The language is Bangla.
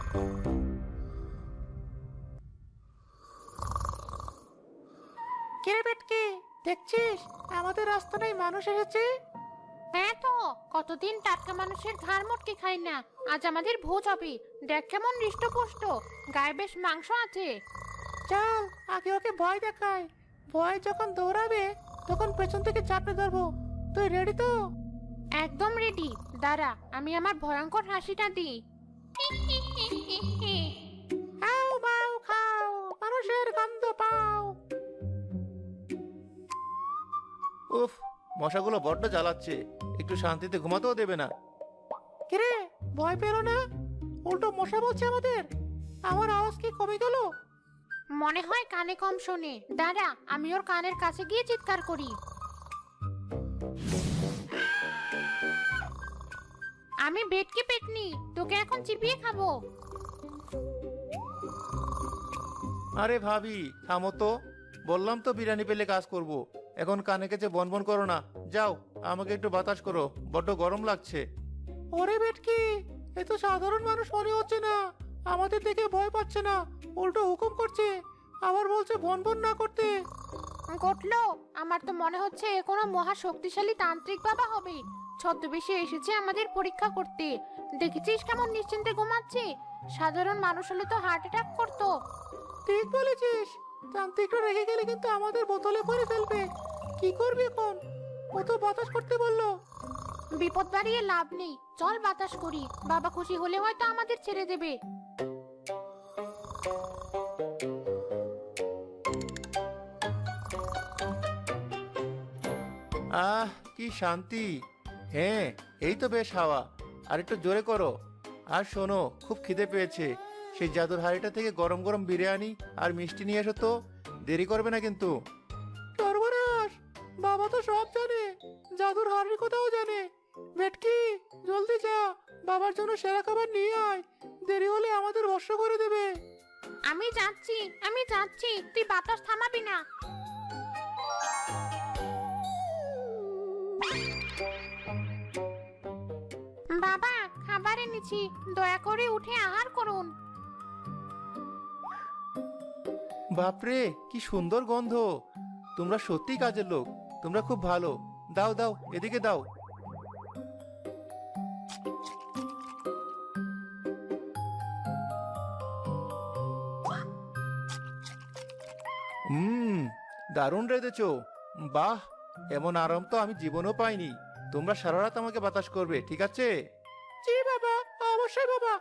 কিরে বেটকি, দেখছিস আমাদের রাস্তায় মানুষ এসেছে? হ্যাঁ তো, কতদিন টাটকা মানুষের ঘাড় মটকে খাই না। আজ আমাদের ভোজ হবে। দেখ কেমন হৃষ্টপুষ্ট, গায়ে বেশ মাংস আছে। চল আগে ওকে ভয় দেখাই। ভয় যখন দৌড়াবে তখন পেছন থেকে চাপড়ে ধরবো। তুই রেডি তো? একদম রেডি। দাঁড়া, আমি আমার ভয়ঙ্কর হাসিটা দিই। আও বাও খাও, মানুষের গন্ধ পাও। উফ, মশাগুলো বড্ড জ্বালাচ্ছে, একটু শান্তিতে ঘুমাতেও দেবে না। কিরে, ভয় পেলো না? উল্টো মশা বলছে আমাদের। আমার আওয়াজ কি কমে গেল? মনে হয় কানে কম শোনে। দাঁড়া, আমি ওর কানের কাছে গিয়ে চিৎকার করি। আমি ভেটকি পেটনি, তোকে এখন চিবিয়ে খাবো। আরে ভাবি, থামো তো। বললাম তো বিরিয়ানি পেলে কাজ করব। এখন কানে কাছে বনবন করো না। যাও, আমাকে একটু বাতাস করো, বড্ড গরম লাগছে। ওরে বেটকি, এ তো সাধারণ মানুষ মনে হচ্ছে না। আমাদের দেখে ভয় পাচ্ছে না, উল্টো হুকুম করছে। আবার বলছে ভন ভন না করতে। ঘটলো, আমার তো মনে হচ্ছে এ কোনো মহা শক্তিশালী তান্ত্রিক বাবা হবে। ছদ্মবেশে এসেছে আমাদের পরীক্ষা করতে। দেখেছিস কেমন নিশ্চিন্তে ঘুমাচ্ছে? সাধারণ মানুষ হলে তো হার্ট অ্যাটাক করতো। ঠিক বলেছিস। যান্ত্রিকরা রেখে গেলে কিন্তু আমাদের বোতলে করে ফেলবে। কি করবি এখন? ও তো বাতাস করতে বললো। বিপদ বাড়িয়ে লাভ নেই, চল বাতাস করি। বাবা খুশি হলে হয়তো আমাদের ছেড়ে দেবে। আহ, কি শান্তি। হ্যাঁ, এই তো বেশ হাওয়া। আর একটু জোরে করো। আর শোনো, খুব খিদে পেয়েছে। সেই জাদুর হাঁড়িটা থেকে গরম গরম বিরিয়ানি আর মিষ্টি নিয়ে এসো তো। দেরি করবে না কিন্তু। সর্বনাশ, বাবা তো সব জানে, জাদুর হাড়ির কথাও জানে। ভেটকি, জলদি যা, বাবার জন্য সেরা খাবার নিয়ে আয়। দেরি হলে আমাদের ভস্ম করে দেবে। আমি যাচ্ছি, আমি যাচ্ছি, তুই বাতাস থামাবি না। বাবা, খাবার এনেছি, দয়া করে উঠে আহার করুন। বাপরে, কি সুন্দর গন্ধ। তোমরা সত্যি কাজের লোক। তোমরা খুব ভালো। দাও দাও, এদিকে দাও। হুম, দারুণ রেঁধেছো। বাহ, এমন আরাম তো আমি জীবনেও পাইনি। তোমরা সারা রাত আমাকে বাতাস করবে, ঠিক আছে? জি বাবা, অবশ্যই বাবা।